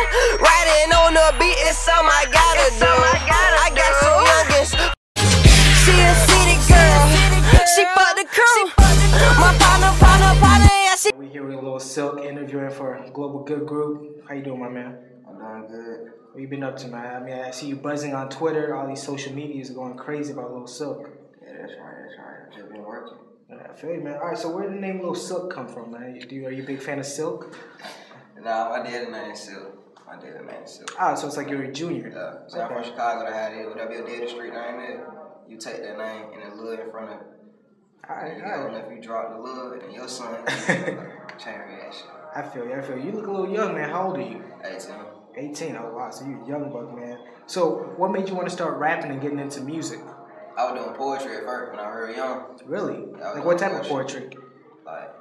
Riding on the beat, it's something I gotta do. I got some youngins. She a city girl. She fuck the crew. My partner, yeah, she. We here with Lil Silk interviewing for Global Good Group. How you doing, my man? I'm doing good. What you been up to, man? I mean, I see you buzzing on Twitter. All these social medias are going crazy about Lil Silk. Yeah, that's right. I've just been working. Yeah, I feel you, man. All right, so where did the name Lil Silk come from, man? Are you a big fan of Silk? Nah, my dad's name is Silk. Ah, so it's like you're a junior. Yeah. So I'm from Chicago. I had it. Whatever your daddy's street name is, you take that name and then Lil in front of it. All right. And if you drop the Lil and your son, chain reaction. I feel you. You look a little young, man. How old are you? 18. 18. Oh wow, so you're a young buck, man. So what made you want to start rapping and getting into music? I was doing poetry at first when I was real young. Really? Like what type of poetry? Like,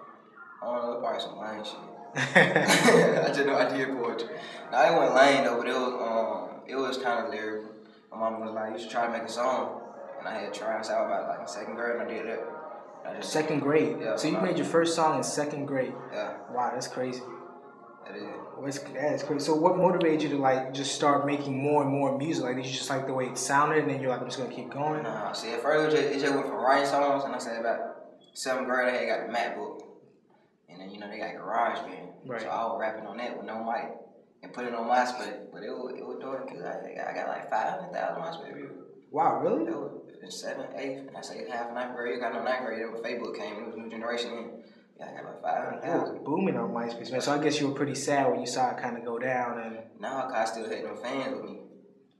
I don't know, probably some lame shit. I just know I did poetry. Now it wasn't lame though, but it was kind of lyrical. My mom was like, "You should try to make a song," and I had tried. So I was about like in second grade, and I did that. Second grade. Yeah. So you made your first song in second grade. Yeah. Wow, that's crazy. That is. That's crazy. So what motivated you to like just start making more and more music? Like, did you just like the way it sounded, and then you're like, I'm just gonna keep going? Nah. See, at first it just went from writing songs, and I said about seventh grade I had got a MacBook. And then, they got GarageBand. Right. So I was rapping on that with no mic and put it on MySpace. But it was doing good. I got like 500,000 MySpace views. Wow, really? It was in 7th, 8th, and I say half 9th grade. You got no 9th grade. Then when Facebook came, it was a new generation in. Yeah, I got like 500,000. Booming on MySpace, man. So I guess you were pretty sad when you saw it kind of go down. And now I still had no fans with me.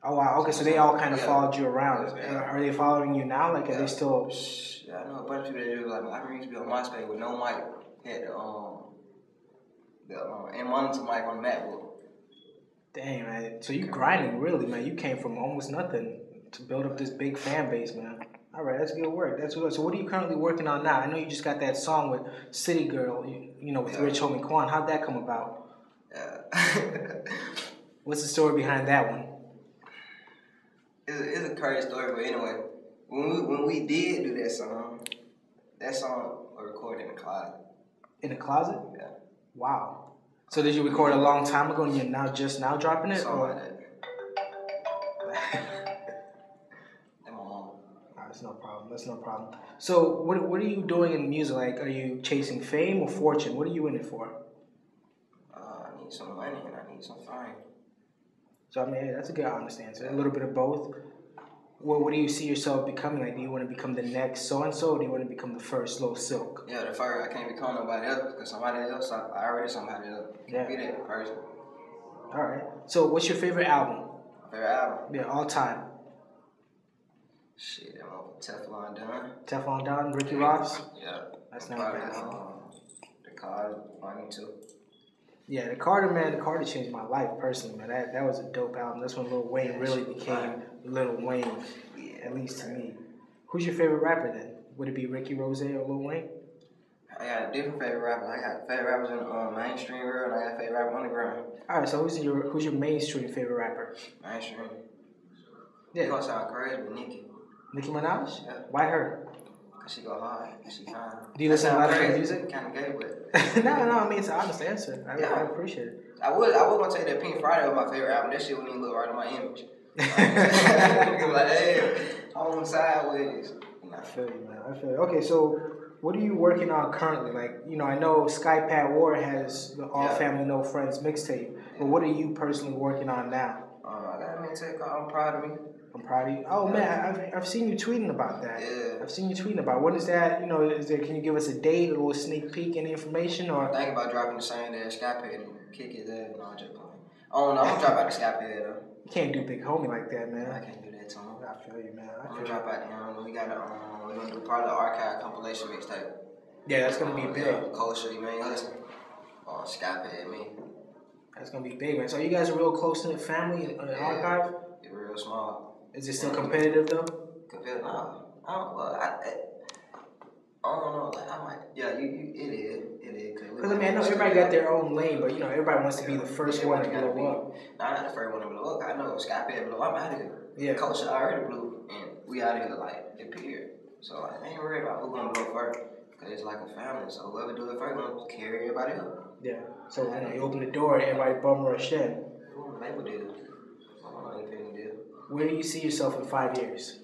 Oh, wow. Okay, so they all kind of followed you around. Yeah. Are they following you now? Like, are they still... Yeah, I know a bunch of people that do. Like, I remember used to be on MySpace with no mic. Had the monitor mic on the MacBook. Dang, man. So you grinding really, man. You came from almost nothing to build up this big fan base, man. All right, that's good work. That's good. So what are you currently working on now? I know you just got that song with City Girl, with Rich Homie Quan. How'd that come about? Yeah. What's the story behind that one? It's a crazy story, but anyway, when we did do that song was recorded in the closet. In the closet? Yeah. Wow. So did you record a long time ago and you're just now dropping it? Something like that. And my mom. That's no problem. So what are you doing in music? Like, are you chasing fame or fortune? What are you in it for? I need some money and I need some fame. So, I mean, hey, that's a good honest answer. A little bit of both. Well, what do you see yourself becoming? Like, do you want to become the next so-and-so, or do you want to become the first Lil Silk? Yeah, the first. I can't become nobody else, because somebody else, I already somebody else. Yeah. Be that person. All right. So, what's your favorite album? My favorite album? Yeah, all time. Shit, that one Teflon Don. Teflon Don, Ricky Ross? Yeah. That's not bad. The Carter, one too. Yeah, the Carter changed my life personally, man. That was a dope album. That's when Lil Wayne really became Lil Wayne, at least to me. Who's your favorite rapper then? Would it be Ricky Rose or Lil Wayne? I got different favorite rappers. I got favorite rappers in the mainstream world, and I got favorite rapper underground. All right, so who's your mainstream favorite rapper? Mainstream. Yeah. It's gonna sound crazy, but Nicki. Nicki Minaj? Yeah. Why her? Cause she go hard, and she fine. Do you listen to a lot of her music? Kind of gay, but no, I mean it's an honest answer. I appreciate it. I was gonna say that Pink Friday was my favorite album. That shit wouldn't even look right on my image. Like, hey, on sideways. I feel you, man. Okay, so what are you working on currently? Like, I know Skypat War has the All Family No Friends mixtape, but what are you personally working on now? I got a mixtape called I'm Proud of Me. I'm proud of you. Oh man, I've seen you tweeting about that. Yeah. I've seen you tweeting about it. When is that? Can you give us a date, a little sneak peek, any information? Or I'm thinking about dropping the same day as Skypad and kick his ass. No, I'm just playing. Oh no, I'm gonna drop out the Skypad though. You can't do Big Homie like that, man. I can't do that to him. I feel you, man. I'm gonna drop out the we got we're gonna do part of the archive compilation mixtape. Yeah, that's gonna be big. Culture, you main hustle. Skypad me. That's gonna be big, man. So you guys are real close to the family on the archive? It's real small. Is it still competitive though? Competitive? No. I don't know. Like, I might. Yeah, it is. Because I know everybody got their own lane, but everybody wants to be the first one to blow up. No, I'm not the first one to blow up. I know Skypad blew up. I'm out of here. Yeah. Culture already blew, and we out of here like it period. So I ain't worried about who's gonna blow first, because it's like a family. So whoever do it first gonna carry everybody up. Yeah. So you open the door, everybody bum rush in. Doing a label deal. I don't know independent deal. Where do you see yourself in 5 years?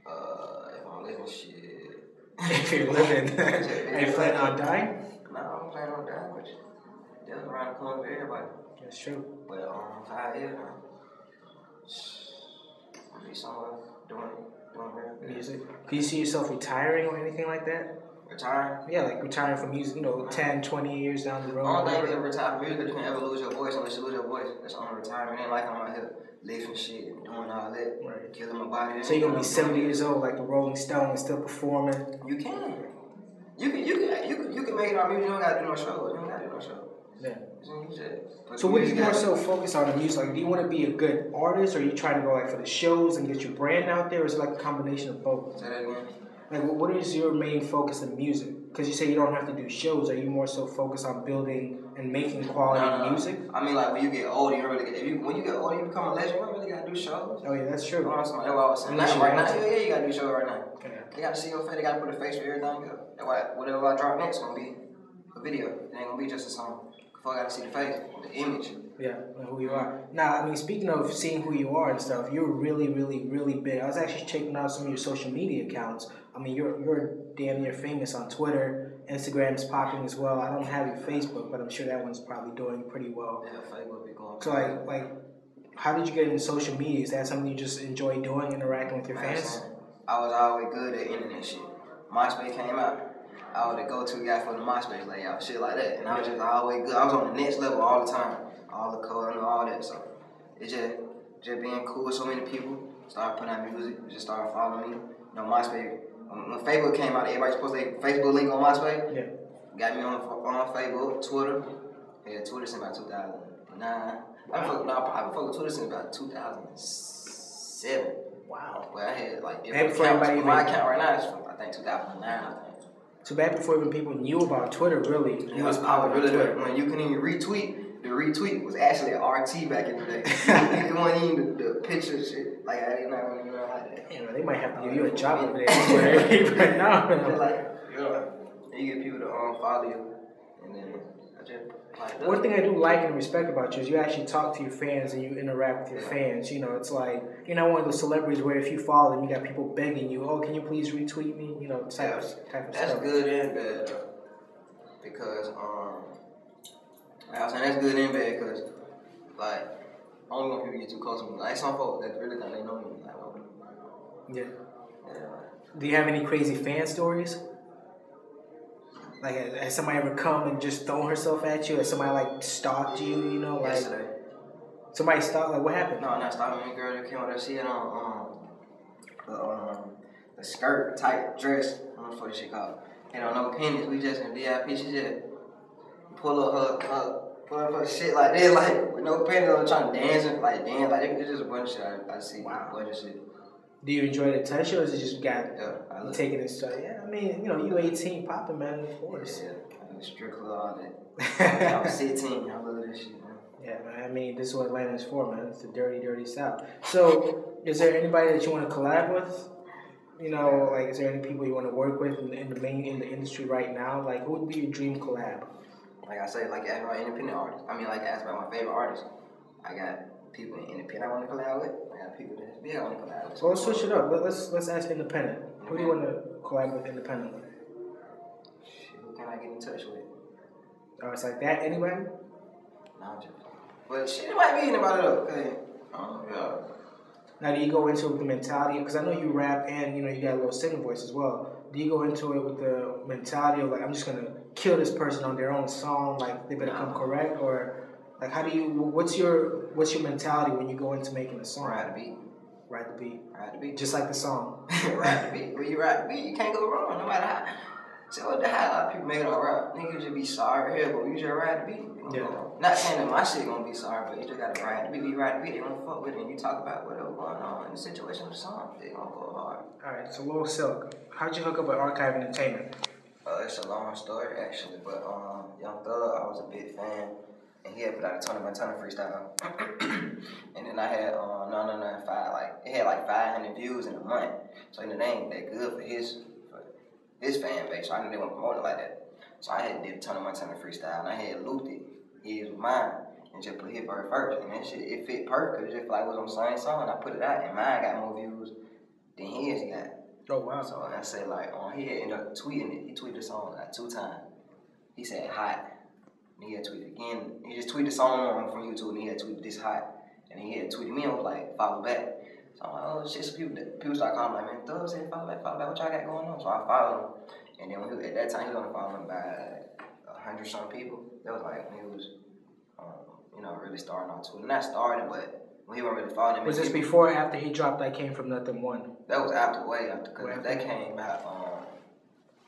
If I'm living shit. If you're living, are you planning on dying? No, I'm planning on dying, but that's around the corner for everybody. That's true. But 5 years, man. I'll be somewhere doing Music. Do you see yourself retiring or anything like that? Retiring? Yeah, like retiring from music, 10, 20 years down the road. I don't think you ever retire from music because you can't ever lose your voice unless you lose your voice. That's the only retirement. Ain't like I'm out here lifting shit and doing all that. Right. Killing my body. So you're going to be 70 years old like the Rolling Stones and still performing? You can. You can make it on music. You don't got to do no show. You don't got to do no show. Yeah. So what do you more so focus on in music? Like, do you want to be a good artist, or are you trying to go like for the shows and get your brand out there, or is it like a combination of both? Say that again. Like, what is your main focus in music? Because you say you don't have to do shows. Are you more so focused on building and making quality music? I mean, like when you get older, when you get older, you become a legend. You don't really gotta do shows. Oh yeah, that's true. That's what I was saying. Right now, yeah, you gotta do shows right now. Okay. They gotta see your face. They gotta put a face for everything. That's why whatever I drop next gonna be a video. It ain't gonna be just a song. Before I gotta see the face, the image. Yeah, who you are. Now, I mean, speaking of seeing who you are and stuff, you're really, really, really big. I was actually checking out some of your social media accounts. I mean, you're damn near famous on Twitter. Instagram's popping as well. I don't have your Facebook, but I'm sure that one's probably doing pretty well. Yeah, Facebook be going. So, like, how did you get into social media? Is that something you just enjoy doing, interacting with your fans? I was always good at internet shit. MySpace came out. I was the go-to guy for the MySpace layout, shit like that. And I was just always good. I was on the next level all the time. All the code and all that. So it's just being cool with so many people. Started putting out music. Just started following me. MySpace. When Facebook came out, everybody supposed to have Facebook link on MySpace. Yeah. Got me on Facebook, Twitter. Yeah, Twitter since about 2009. I probably fucked with Twitter since about 2007. Wow. But I had like different accounts. My account right now is from I think 2009. I think. So back before even people knew about Twitter, really, it was popular. Really, when you couldn't even retweet, the retweet was actually an RT back in the day. It wasn't even the picture shit. Like I didn't even know how that. You know, they might have to give you a job over there. But no. You get people to follow you, and then I just. One thing I do like and respect about you is you actually talk to your fans and you interact with your fans. You know, it's like you're not one of those celebrities where if you follow them, you got people begging you, "Oh, can you please retweet me?" You know, type of stuff. That's good and bad because I was saying that's good and bad because like I don't want people to get too close to me. Like some folks that really think they know me. Like, yeah. Do you have any crazy fan stories? Like, has somebody ever come and just thrown herself at you? Has somebody, like, stalked you, you know? Like, yesterday. Somebody stalked? Like, what happened? No, not stalking me. Girl that came out there. She had on the skirt, tight dress. I don't know what this shit called. And on no panties. We just in VIP. She just pull up her shit like this, like, with no panties on, trying to dance. Like, it's just a bunch of shit I see. Wow. A bunch of shit. Do you enjoy the touch, or is it just you taking it straight? Yeah, I mean, you know, you 18 popping, man, of course. Yeah, I was strictly all that. I was 16. I love this shit, man. Yeah, man, I mean, this is what Atlanta is for, man. It's the dirty, dirty South. So, is there anybody that you want to collab with? You know, like, is there any people you want to work with in the industry right now? Like, who would be your dream collab? Like I say, like, ask about independent artists. I mean, like, ask about my favorite artists. I got people in independent I want to collab with. I got people that I want to collab with. Well, let's switch it up. Let's ask independent. Who do you want to collab with independently? Shit, who can I get in touch with? Oh, it's like that? Anybody? No, I'm just. But shit, it might be anybody though. Hey, yeah. Now, do you go into it with the mentality? Because I know you rap and you know you got a little singing voice as well. Do you go into it with the mentality of like I'm just gonna kill this person on their own song, like they better come correct, or like how do you? What's your mentality when you go into making a song? Ride the beat. Ride the beat. Ride the beat. Just like the song. Ride the beat. When you ride the beat, you can't go wrong. No matter how. So what the hell? A lot of people make it all right. Niggas just be sorry here, but you just ride the beat. Yeah. Not saying that my shit gonna be sorry, but you just gotta ride the beat. You ride the beat, they gonna fuck with it, and you talk about whatever going on in the situation of the song. They gonna go hard. All right. So Lil Silk, how'd you hook up with Archive Entertainment? It's a long story actually, but Young Thug, I was a big fan. And he had put out a Tony Montana freestyle. And then I had 995, like, it had like 500 views in a month. So they ain't that good for his fan base. So I knew they weren't promote it like that. So I had did a Tony Montana freestyle and I had looped it his with mine and just put his verse first. And that shit, it fit perfect because it just like it was on the same song. And I put it out and mine got more views than his got. Oh, wow. So I said like, he ended up tweeting it. He tweeted the song like 2 times. He said hot. And he had tweeted again. He just tweeted the song from YouTube and he had tweeted this hot. And he had tweeted me and was like, follow back. So I'm like, oh shit. So people start calling me like, man, Thug said follow back. What y'all got going on? So I followed him. And then at that time, he was only following by 100-some people. That was like when he was, really starting on Twitter. Not starting, but when he wasn't really following him. Was this before or after he dropped I Came From Nothing 1? That was after, way after. Because that came out,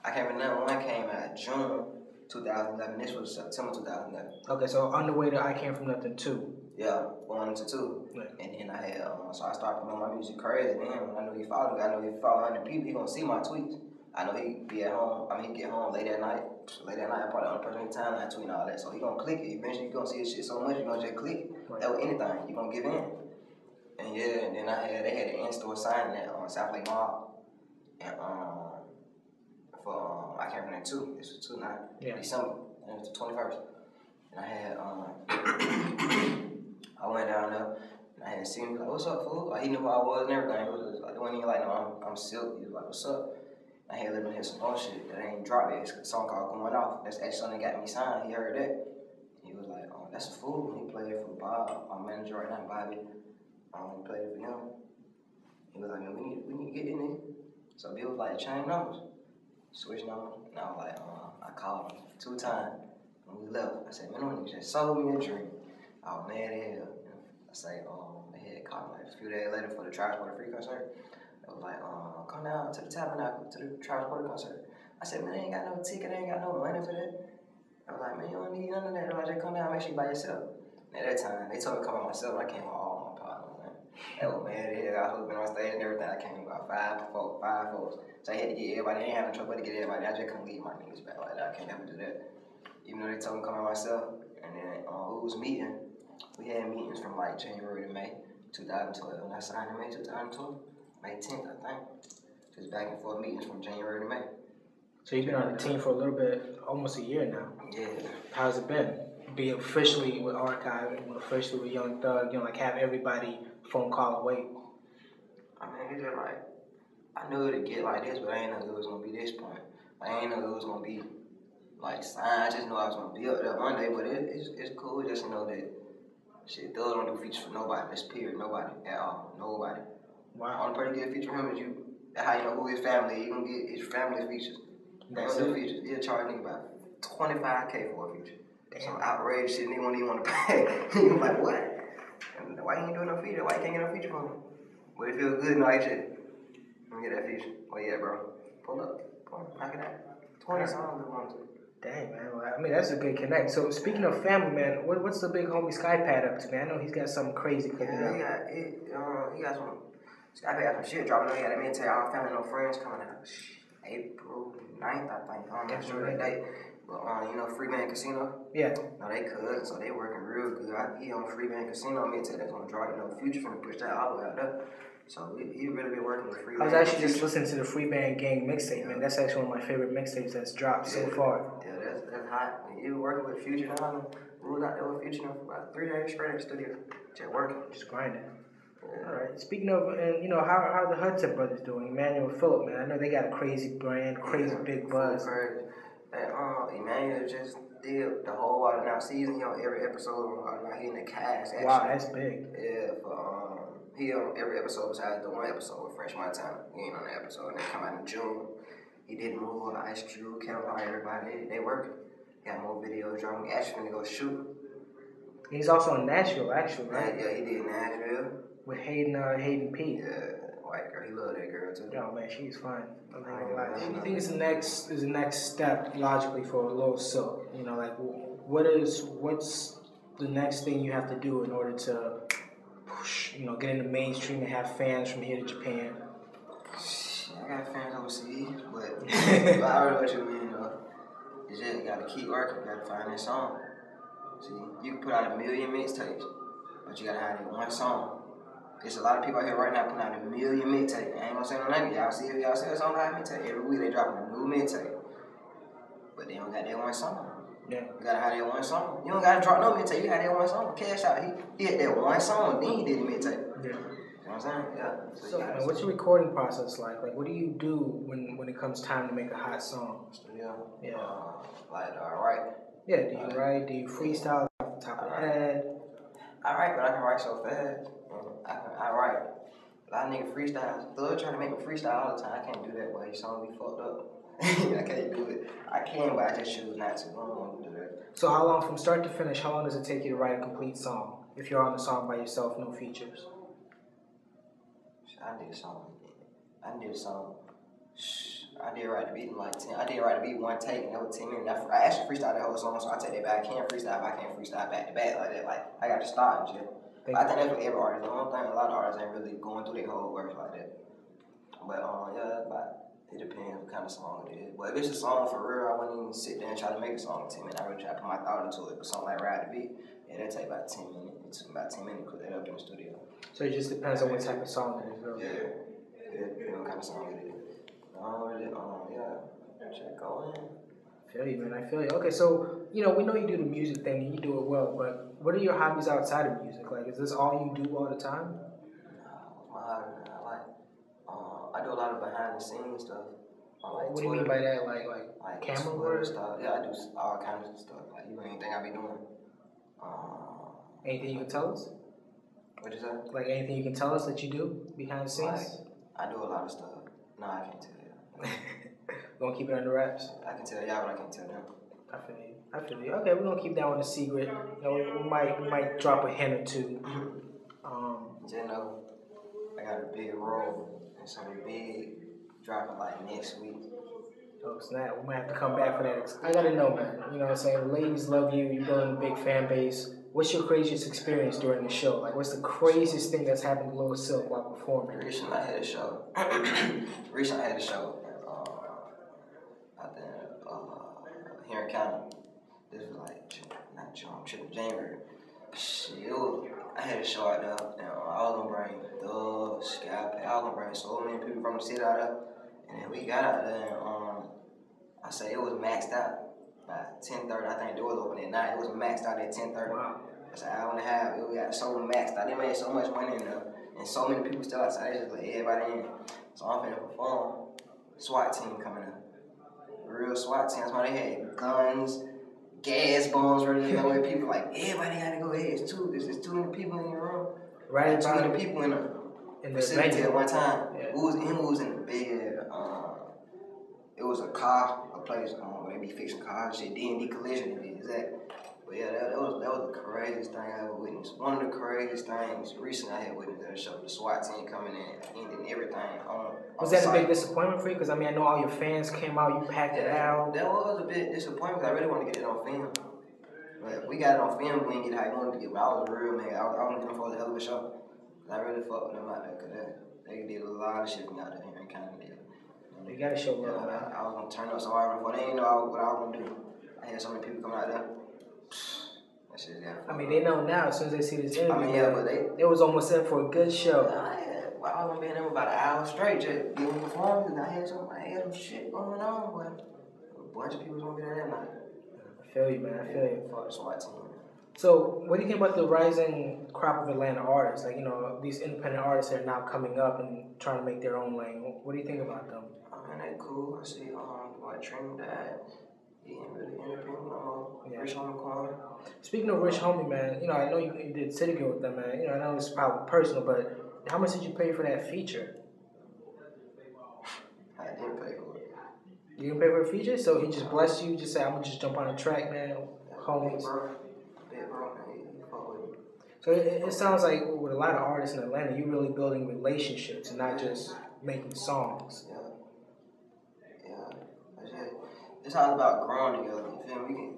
I Came From Nothing 1 came out June 2011. This was September 2011. Okay, so on the way to I Came From Nothing 2. Yeah, going into 2. Yeah. And then I had, so I started promoting my music crazy. Then when I knew he followed me, I know he followed 100 people, he gonna see my tweets. I know he'd be at home, he'd get home late at night. Late at night, I'm probably the only person in time that I tweet and all that. So he gonna click it. Eventually, you gonna see his shit so much, you gonna just click it. Right. That was anything, you gonna give in. And yeah, and then they had an in-store signing at South Lake Mall. And for I Can't Remember 2. This was 2 night, December, and it was the 21st. And I had I went down there and I had seen him like, what's up, fool? Like he knew who I was and everything. It was like, it wasn't even like, no, I'm Silk. He was like, what's up? I had let him hear some more shit that ain't dropped yet. It's a song called Going Off. That's actually something that got me signed. He heard that. He was like, oh, that's a fool. He played it for Bob, my manager right now, Bobby. He played it for him. He was like, man, we need to get in there. So Bill was like, change numbers. Switch numbers. And I was like, I called him 2 times. When we left, I said, man, no nigga just sold me a dream. I was mad as hell. I say, they had called me like a few days later for the Travis Porter Free concert. I was like, come down to the Tabernacle, to the Travis Porter concert. I said, man, I ain't got no ticket, I ain't got no money for that. I was like, man, you don't need none of that. I was like, just come down, make sure you by yourself. And at that time, they told me to come by myself, and I came with all my partners, man. That was mad as hell. I was been on stage and everything. I came with about five folks. So I had to get everybody. I ain't having trouble to get everybody. I just couldn't leave my niggas back like that. I can't ever do that. Even though they told me to come by myself. And then who was meeting? We had meetings from like January to May 2012. And I signed in May 2012. May 10th, I think. Just back and forth meetings from January to May. So you've been on the team for a little bit, almost a year now. Yeah. How's it been? Be officially with Archive, officially with Young Thug, like have everybody phone call away. I mean, it's just like, I knew it'd get like this, but I ain't know it was gonna be this point. I ain't know it was gonna be like signed. I just knew I was gonna be up there one day, but it's cool just to know that shit, Thug don't do features for nobody. That's period. Nobody at all. Nobody. Wow. Only person get a feature from him is you. That's how you know who his family is. You gonna get his family features. That's the features. He'll charge nigga about $25K for a feature. Damn. Some outrageous shit nigga won't even want to pay. He was like, what? And why you ain't doing no feature? Why you can't get no feature from him? But it feels good, no, I shit. Let me get that feature. Oh yeah, bro. Pull up. Knock it out. 20 songs if you want to. Dang, man. Well, I mean, that's a good connect. So, speaking of family, man, what's the big homie Skypad up to, man? I know he's got something crazy cooking up. He got some. Skypad got some shit dropping. He got that tell Our Family No Friends coming out April 9th, I think. I'm not sure that date. But, Freeman Casino? Yeah. No, they cousins, so they working real good. He on Freeman Casino mixtape that's gonna drop, Future finna push that all the way out there. So he really been working with Freeman. I was actually just listening to the Freeman Gang mixtape, man. That's actually one of my favorite mixtapes that's dropped so far. Yeah, that's hot. He been working with Future now. We was out there with Future for about 3 days straight at the studio. Just working. Just grinding. Yeah. All right. Speaking of, and how are the Hudson brothers doing? Emmanuel and Phillip, man. I know they got a crazy brand, crazy big buzz. Crazy. And Emmanuel just did the whole Water Now season. He on every episode. He in the cast. Actually. Wow, that's big. Yeah, he on every episode besides the one episode with French Montana. He ain't on the episode. And they come out in June. He did move on Ice Cube, Kevin, everybody. They working. He got more videos dropping. He actually finna go shoot. He's also in Nashville, actually, right? Yeah, he did Nashville. With Hayden P. Yeah, white girl. He love that girl too. Oh man, she's fine. What do you think is the next step logically for Lil Silk? What's the next thing you have to do in order to push, get into mainstream and have fans from here to Japan? I got fans overseas, but I already know what you mean though. You just gotta keep working, you gotta find that song. See, you can put out 1 million mixtapes, but you gotta have that one song. There's a lot of people out here right now putting out 1 million mixtapes. I ain't gonna say no name. Y'all see a song out mixtape. Every week they dropping a new mixtape. But they don't got that one song. Yeah. You gotta have that one song. You don't gotta drop no mixtape. You had that one song. Cash out. He had that one song, then he did the mixtape. Yeah. You know what I'm saying? Yeah. So, man, what's your recording process like? Like, what do you do when it comes time to make a hot song? Yeah. Right. Yeah, do you write? Do you freestyle off the top of the head? I write, but I can write so fast. I write. A lot of niggas freestyle. Thug trying to make me freestyle all the time. I can't do that, boy. Your song be fucked up. I can't do it. I can, but I just choose not to. I don't want to do that. So how long, from start to finish, how long does it take you to write a complete song? If you're on the song by yourself, no features. I did a song. I did write the beat in like 10. I did write the beat one take, and that was 10 minutes. I actually freestyled that whole song, so I take that back. I can't freestyle, but I can't freestyle back to back like that. Like, I got to start and shit. But I think that's what every artist. The only thing, a lot of artists ain't really going through their whole verse like that. But yeah, but it depends what kind of song it is. But if it's a song for real, I wouldn't even sit there and try to make a song in 10 minutes. I really try to put my thought into it. But something like Ride the Beat, yeah, that take about 10 minutes. It took about 10 minutes to put that up in the studio. So it just depends on what type of song it is, really. Yeah. It depends on what kind of song it is. Check going. I feel you, man. I feel you. Okay, so, we know you do the music thing and you do it well, but what are your hobbies outside of music? Like, is this all you do all the time? I do a lot of behind the scenes stuff. What do you mean by that? Like camera work? Stuff. Yeah, I do all kinds of stuff. Like, you know, anything I be doing. Anything you can tell us? What is that? Like anything you can tell us that you do behind the scenes? I do a lot of stuff. No, I can't tell you. We're going to keep it under wraps? I can tell y'all, but I can't tell them. I feel you. Okay, we're going to keep that one a secret. We might drop a hint or two. Just know, I got a big role and something big dropping like next week. Oh, snap. We might have to come back for that. I got to know, man. You know what I'm saying? The ladies love you. You're building a big fan base. What's your craziest experience during the show? Like, what's the craziest thing that's happened to Lil Silk while performing? Recently, I had a show. Here in County. This was like, not June, January. Shit, I had a show out there, and I was gonna bring Thug, Sky, I was gonna bring so many people from the city out there. And then we got out there, and I say it was maxed out by 10:30. I think the doors open at 9. It was maxed out at 10:30. Wow. It's an hour and a half. We got so maxed out. They made so much money in there, and so many people still outside. They just let everybody in. So I'm finna perform. SWAT team coming up. Real SWAT team. That's why they had guns, gas bombs ready to go with people. Like, everybody gotta go ahead. It's too many people in the room. Right. Too many people in the facility at one time. Yeah. Who was in the bed? It was a place where they be fixing cars, shit, D&D collision to be exact. But yeah, that was the craziest thing I ever witnessed. One of the craziest things recently I had witnessed at a show. The SWAT team coming in, ending everything. Was that a big disappointment for you? Because I know all your fans came out, you packed it out. That was a bit disappointment because I really wanted to get it on film. But we got it on film, we didn't get how I wanted to get. But I was real, man. I was looking for a hell of a show. I really fucked with them out there because they did a lot of shit from out there here in Canada. You gotta show love, man. I was gonna turn up so hard before they didn't know what I was gonna do. I had so many people coming out there. That shit, yeah. They know now as soon as they see this interview. Yeah, but they was almost in for a good show. I was gonna be in there about an hour straight just getting performed, and I had some shit going on, but a bunch of people was gonna be there that night. I feel you, man. I feel you. For the SWAT team. So, what do you think about the rising crop of Atlanta artists? Like, these independent artists that are now coming up and trying to make their own lane. What do you think about them? They cool. I see, like Trinidad. He ain't really independent no more. Yeah. Rich Homie Corner. Speaking of Rich Homie, man, I know you did City Girl with them, man. I know it's probably personal, but how much did you pay for that feature? I didn't pay for it. You didn't pay for the feature? So he just blessed you, just said, I'm gonna just jump on a track, man. Homies. Big bro, man. He fuck with me. So it sounds like with a lot of artists in Atlanta, you're really building relationships and not just making songs. Yeah. It's all about growing together. You feel me?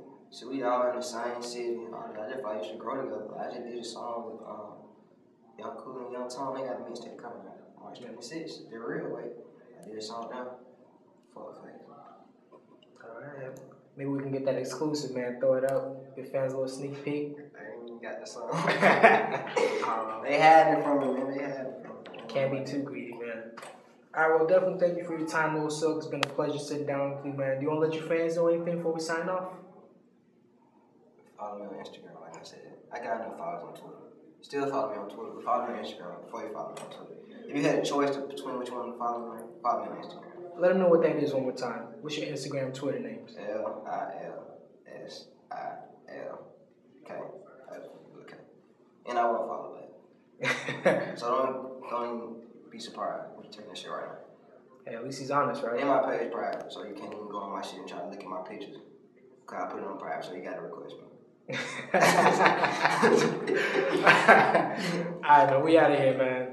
We all in the same city. I just thought you should grow together. I just did a song with Young Cool and Young Tom. They got a mixtape coming out March 26th. The real way. I did a song now. Fuck face. Alright. Maybe we can get that exclusive, man. Throw it up. Give fans a little sneak peek. I ain't even got the song. They had it from me, man. They had it from me. Can't be too greedy, man. Alright, well, definitely thank you for your time, Lil Silk. It's been a pleasure sitting down with you, man. Do you want to let your fans know anything before we sign off? Follow me on Instagram, like I said. I got no followers on Twitter. Still follow me on Twitter, but follow me on Instagram before you follow me on Twitter. If you had a choice between which one to follow me on Instagram. Let them know what that is one more time. What's your Instagram and Twitter names? LILSIL. Okay. Okay. And I won't follow back. So don't even be surprised when you take that shit right now. Hey, at least he's honest, right? And my page private, so you can't even go on my shit and try to look at my pictures. Cause I put it on private, so you gotta request me. Alright, man, we out of here, man.